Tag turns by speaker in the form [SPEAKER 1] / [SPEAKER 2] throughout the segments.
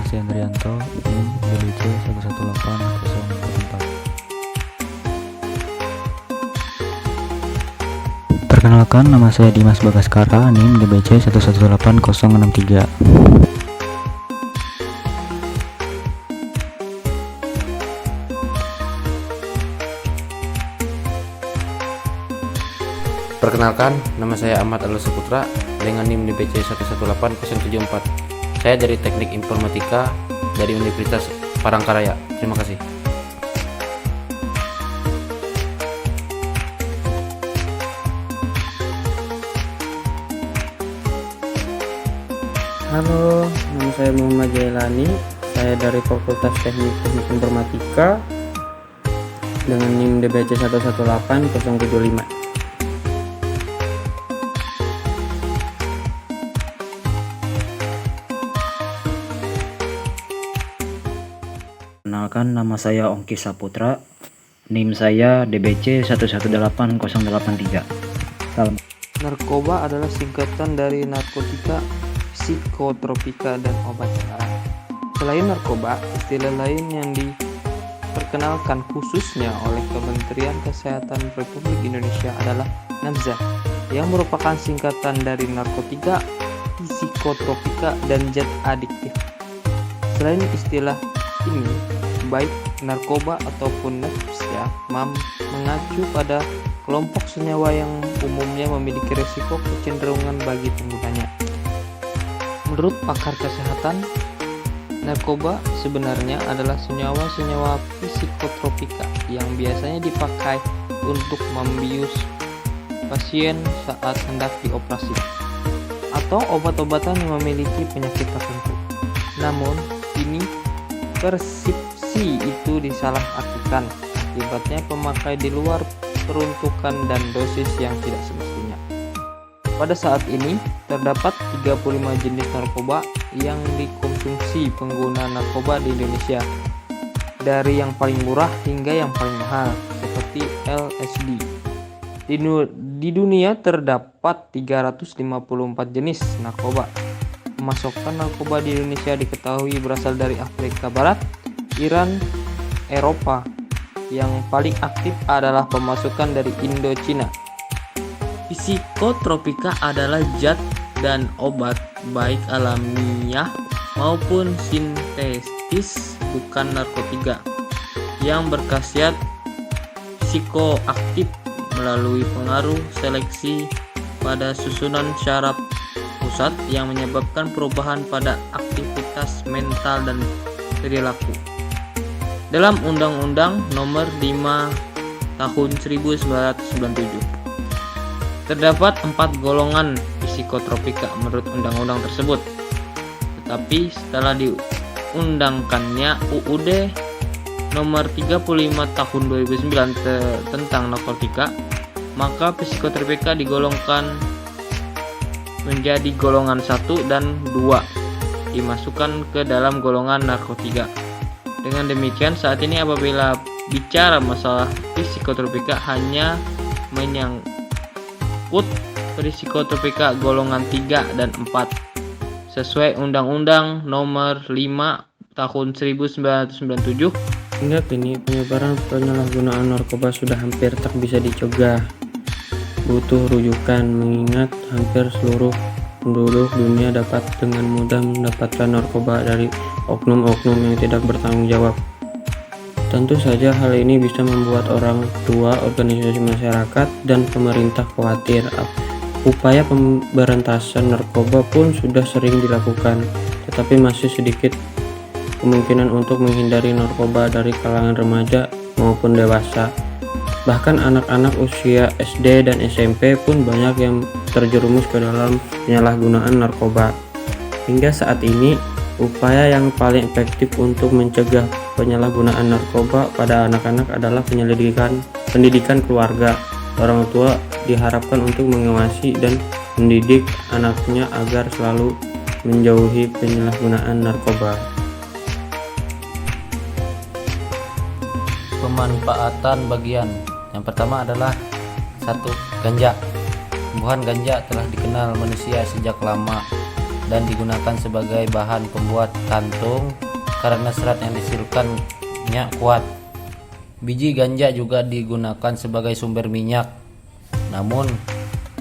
[SPEAKER 1] Masih Andrianto, NIM DBC 11804. Perkenalkan, nama saya Dimas Bagaskara, NIM DBC 118063.
[SPEAKER 2] Perkenalkan, nama saya Ahmad Alus Saputra dengan NIM DBC 118074. Saya dari Teknik Informatika dari Universitas Palangkaraya. Terima kasih.
[SPEAKER 3] Halo, nama saya Muhammad Jailani. Saya dari Fakultas Teknik Informatika dengan NIM DBC 118075.
[SPEAKER 1] Perkenalkan, nama saya Ongki Saputra, NIM saya DBC 118083. Salam.
[SPEAKER 4] Narkoba adalah singkatan dari narkotika, psikotropika, dan obat terlarang. Selain narkoba, istilah lain yang diperkenalkan khususnya oleh Kementerian Kesehatan Republik Indonesia adalah NABZA, yang merupakan singkatan dari narkotika, psikotropika, dan zat adiktif. Selain istilah ini, baik narkoba ataupun NABZA mengacu pada kelompok senyawa yang umumnya memiliki risiko kecenderungan bagi penggunanya. Menurut pakar kesehatan, narkoba sebenarnya adalah senyawa-senyawa psikotropika yang biasanya dipakai untuk membius pasien saat hendak dioperasi, atau obat-obatan yang memiliki penyakit tertentu. Namun, ini persepsi itu disalahartikan, akibatnya pemakai di luar peruntukan dan dosis yang tidak semestinya. Pada saat ini, terdapat 35 jenis narkoba yang dikonsumsi pengguna narkoba di Indonesia, dari yang paling murah hingga yang paling mahal, seperti LSD. Di dunia terdapat 354 jenis narkoba. Pemasokan narkoba di Indonesia diketahui berasal dari Afrika Barat, Iran, Eropa. Yang paling aktif adalah pemasukan dari Indochina. Psikotropika adalah zat dan obat baik alamiah maupun sintetis, bukan narkotika, yang berkhasiat psikoaktif melalui pengaruh seleksi pada susunan syaraf pusat yang menyebabkan perubahan pada aktivitas mental dan perilaku. Dalam Undang-Undang Nomor 5 Tahun 1997, terdapat 4 golongan psikotropika menurut undang-undang tersebut. Tetapi setelah diundangkannya UUD Nomor 35 Tahun 2009 tentang narkotika, maka psikotropika digolongkan menjadi golongan 1 dan 2, dimasukkan ke dalam golongan narkotika. Dengan demikian, saat ini apabila bicara masalah psikotropika hanya menyangkut psikotropika golongan 3 dan 4 sesuai Undang-Undang Nomor 5 Tahun 1997.
[SPEAKER 3] Hingga kini, penyebaran penyalahgunaan narkoba sudah hampir tak bisa dicegah. Butuh rujukan, mengingat hampir seluruh penduduk dunia dapat dengan mudah mendapatkan narkoba dari oknum-oknum yang tidak bertanggung jawab. Tentu saja hal ini bisa membuat orang tua, organisasi masyarakat, dan pemerintah khawatir. Upaya pemberantasan narkoba pun sudah sering dilakukan, tetapi masih sedikit kemungkinan untuk menghindari narkoba dari kalangan remaja maupun dewasa. Bahkan anak-anak usia SD dan SMP pun banyak yang terjerumus ke dalam penyalahgunaan narkoba. Hingga saat ini, upaya yang paling efektif untuk mencegah penyalahgunaan narkoba pada anak-anak adalah pendidikan keluarga. Orang tua diharapkan untuk mengawasi dan mendidik anaknya agar selalu menjauhi penyalahgunaan narkoba.
[SPEAKER 2] Pemanfaatan bagian yang pertama adalah 1. Ganja. Tumbuhan ganja telah dikenal manusia sejak lama dan digunakan sebagai bahan pembuat kantung karena serat yang dihasilkannya kuat. Biji ganja juga digunakan sebagai sumber minyak. Namun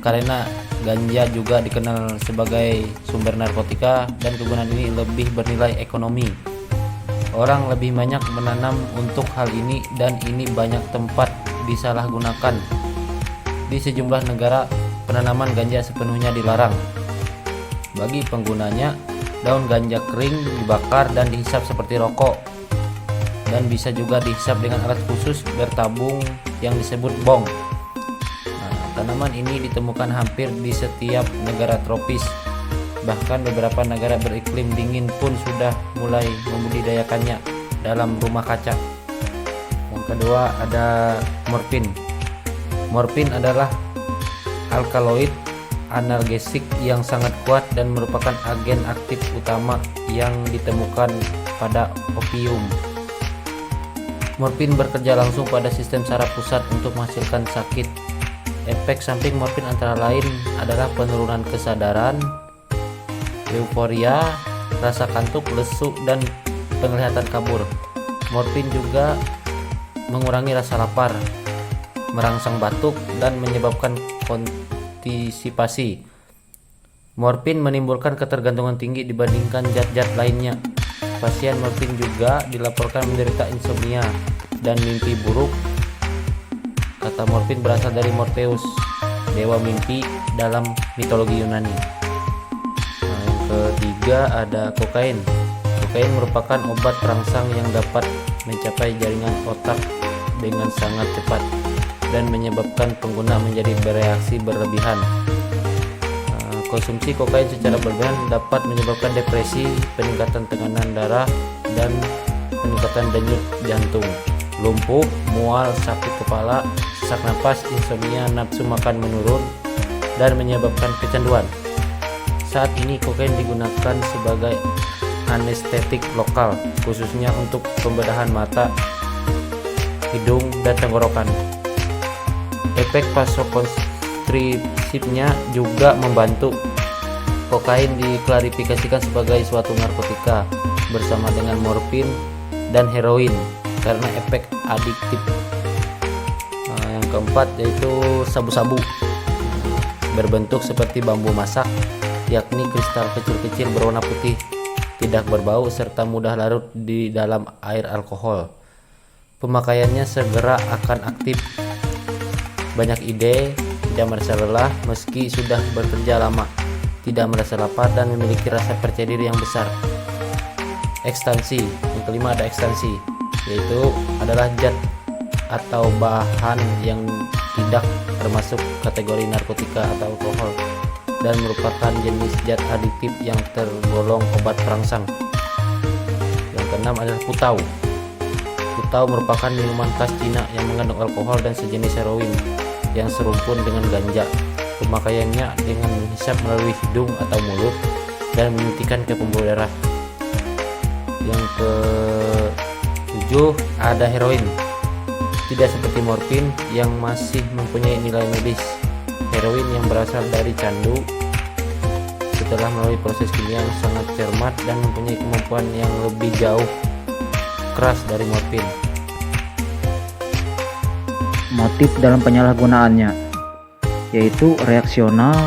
[SPEAKER 2] karena ganja juga dikenal sebagai sumber narkotika dan kegunaan ini lebih bernilai ekonomi, orang lebih banyak menanam untuk hal ini dan ini banyak tempat disalahgunakan. Di sejumlah negara penanaman ganja sepenuhnya dilarang. Bagi penggunanya, daun ganja kering dibakar dan dihisap seperti rokok dan bisa juga dihisap dengan alat khusus bertabung yang disebut bong. Tanaman ini ditemukan hampir di setiap negara tropis. Bahkan beberapa negara beriklim dingin pun sudah mulai membudidayakannya dalam rumah kaca. Yang kedua ada morfin. Morfin adalah alkaloid analgesik yang sangat kuat dan merupakan agen aktif utama yang ditemukan pada opium. Morfin bekerja langsung pada sistem saraf pusat untuk menghasilkan sakit. Efek samping morfin antara lain adalah penurunan kesadaran, euforia, rasa kantuk, lesu, dan penglihatan kabur. Morfin juga mengurangi rasa lapar, merangsang batuk, dan menyebabkan konstipasi. Morfin menimbulkan ketergantungan tinggi dibandingkan zat-zat lainnya. Pasien morfin juga dilaporkan menderita insomnia dan mimpi buruk. Kata morfin berasal dari Morpheus, dewa mimpi dalam mitologi Yunani. Yang ketiga ada kokain. Kokain merupakan obat perangsang yang dapat mencapai jaringan otak dengan sangat cepat dan menyebabkan pengguna menjadi bereaksi berlebihan. Konsumsi kokain secara berlebihan dapat menyebabkan depresi, peningkatan tekanan darah, dan peningkatan denyut jantung, lumpuh, mual, sakit kepala, sesak napas, insomnia, nafsu makan menurun, dan menyebabkan kecanduan. Saat ini kokain digunakan sebagai anestetik lokal, khususnya untuk pembedahan mata, hidung, dan tenggorokan. Efek vasokonstriktifnya juga membantu. Kokain diklarifikasikan sebagai suatu narkotika bersama dengan morfin dan heroin karena efek adiktif. Yang keempat yaitu sabu-sabu, berbentuk seperti bambu masak, yakni kristal kecil-kecil berwarna putih, tidak berbau, serta mudah larut di dalam air alkohol. Pemakaiannya segera akan aktif, banyak ide, tidak merasa lelah meski sudah bekerja lama, tidak merasa lapar, dan memiliki rasa percaya diri yang besar. Ekstansi, yang kelima ada ekstansi, yaitu adalah zat atau bahan yang tidak termasuk kategori narkotika atau alkohol dan merupakan jenis zat adiktif yang tergolong obat perangsang. Yang keenam adalah putau. Putau merupakan minuman khas Cina yang mengandung alkohol dan sejenis heroin yang serumpun dengan ganja. Pemakaiannya dengan menghisap melalui hidung atau mulut dan menyuntikkan ke pembuluh darah. Yang ke-7 ada heroin. Tidak seperti morfin yang masih mempunyai nilai medis, heroin yang berasal dari candu setelah melalui proses kimia yang sangat cermat dan mempunyai kemampuan yang lebih jauh keras dari morfin.
[SPEAKER 1] Motif dalam penyalahgunaannya yaitu reaksional.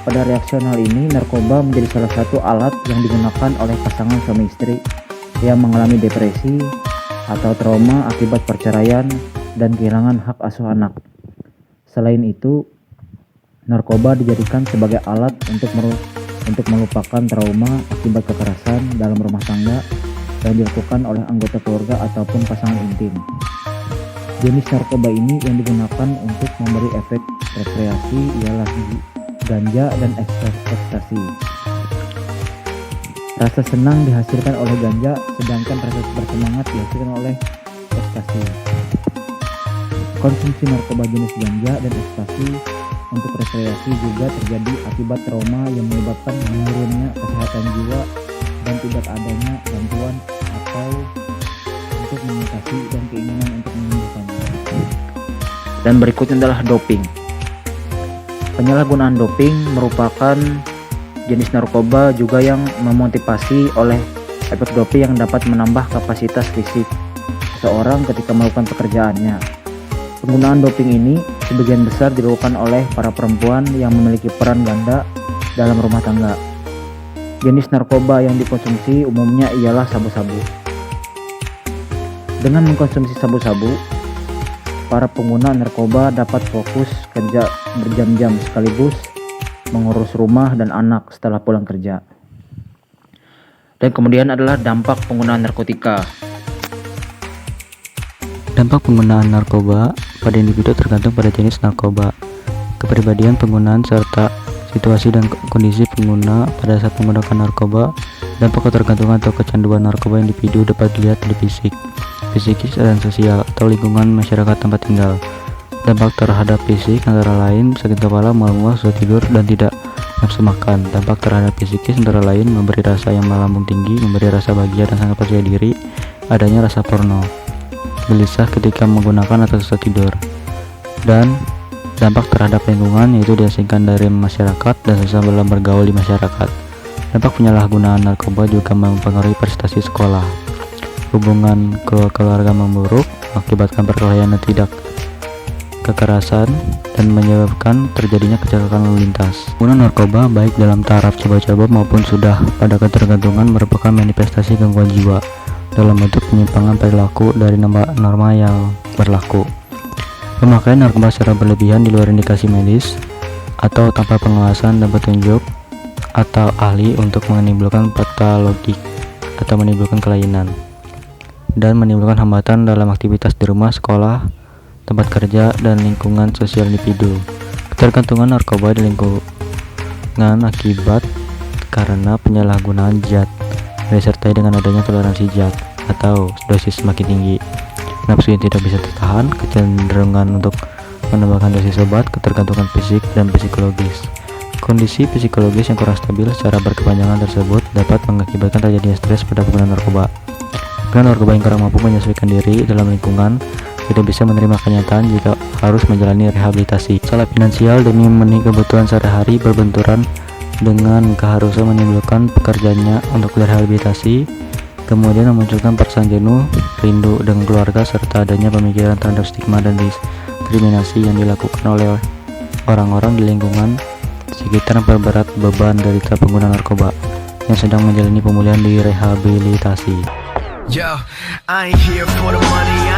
[SPEAKER 1] Pada reaksional ini, narkoba menjadi salah satu alat yang digunakan oleh pasangan suami istri yang mengalami depresi atau trauma akibat perceraian dan kehilangan hak asuh anak. Selain itu, narkoba dijadikan sebagai alat untuk melupakan trauma akibat kekerasan dalam rumah tangga yang dilakukan oleh anggota keluarga ataupun pasangan intim. Jenis narkoba ini yang digunakan untuk memberi efek rekreasi ialah ganja dan ekstasi. Rasa senang dihasilkan oleh ganja, sedangkan rasa bersemangat dihasilkan oleh ekstasi. Konsumsi narkoba jenis ganja dan ekstasi untuk rekreasi juga terjadi akibat trauma yang menyebabkan menurunnya kesehatan jiwa dan tidak adanya bantuan atau untuk mengatasi dan keinginan untuk menyembuhkannya. Dan berikutnya adalah doping. Penyalahgunaan doping merupakan jenis narkoba juga yang memotivasi oleh efek doping yang dapat menambah kapasitas fisik seseorang ketika melakukan pekerjaannya. Penggunaan doping ini sebagian besar dilakukan oleh para perempuan yang memiliki peran ganda dalam rumah tangga. Jenis narkoba yang dikonsumsi umumnya ialah sabu-sabu. Dengan mengkonsumsi sabu-sabu, para pengguna narkoba dapat fokus kerja berjam-jam sekaligus mengurus rumah dan anak setelah pulang kerja. Dan kemudian adalah dampak penggunaan narkotika.
[SPEAKER 3] Dampak penggunaan narkoba pada individu tergantung pada jenis narkoba, kepribadian penggunaan, serta situasi dan kondisi pengguna pada saat menggunakan narkoba. Dampak ketergantungan atau kecanduan narkoba individu dapat dilihat dari fisik, psikis, dan sosial atau lingkungan masyarakat tempat tinggal. Dampak terhadap fisik antara lain sakit kepala, mual-mual, susah tidur, dan tidak nafsu makan. Dampak terhadap psikis antara lain memberi rasa yang melambung tinggi, memberi rasa bahagia dan sangat percaya diri, adanya rasa porno, gelisah ketika menggunakan atau susah tidur. Dan dampak terhadap lingkungan yaitu diasingkan dari masyarakat dan susah dalam bergaul di masyarakat. Dampak penyalahgunaan narkoba juga mempengaruhi prestasi sekolah, hubungan keluarga memburuk, mengakibatkan perkelahian dan tidak kekerasan, dan menyebabkan terjadinya kecelakaan lalu lintas. Penggunaan narkoba baik dalam taraf coba-coba maupun sudah pada ketergantungan merupakan manifestasi gangguan jiwa dalam bentuk penyimpangan perilaku dari norma yang berlaku. Pemakaian narkoba secara berlebihan di luar indikasi medis atau tanpa pengawasan dan petunjuk atau ahli untuk menimbulkan patologik atau menimbulkan kelainan dan menimbulkan hambatan dalam aktivitas di rumah, sekolah, tempat kerja, dan lingkungan sosial individu. Ketergantungan narkoba di lingkungan akibat karena penyalahgunaan zat, disertai dengan adanya toleransi zat atau dosis semakin tinggi, nafsu yang tidak bisa tertahan, kecenderungan untuk menambahkan dosis obat, ketergantungan fisik dan psikologis. Kondisi psikologis yang kurang stabil secara berkepanjangan tersebut dapat mengakibatkan terjadinya stres pada pengguna narkoba. Pengguna narkoba yang kurang mampu menyesuaikan diri dalam lingkungan tidak bisa menerima kenyataan jika harus menjalani rehabilitasi. Masalah finansial demi memenuhi kebutuhan sehari-hari berbenturan dengan keharusan menimbulkan pekerjaannya untuk direhabilitasi, kemudian memunculkan perasaan jenuh, rindu dengan keluarga, serta adanya pemikiran terhadap stigma dan diskriminasi yang dilakukan oleh orang-orang di lingkungan sekitar memperberat beban derita pengguna narkoba yang sedang menjalani pemulihan di rehabilitasi.
[SPEAKER 5] Yo, I ain't here for the money.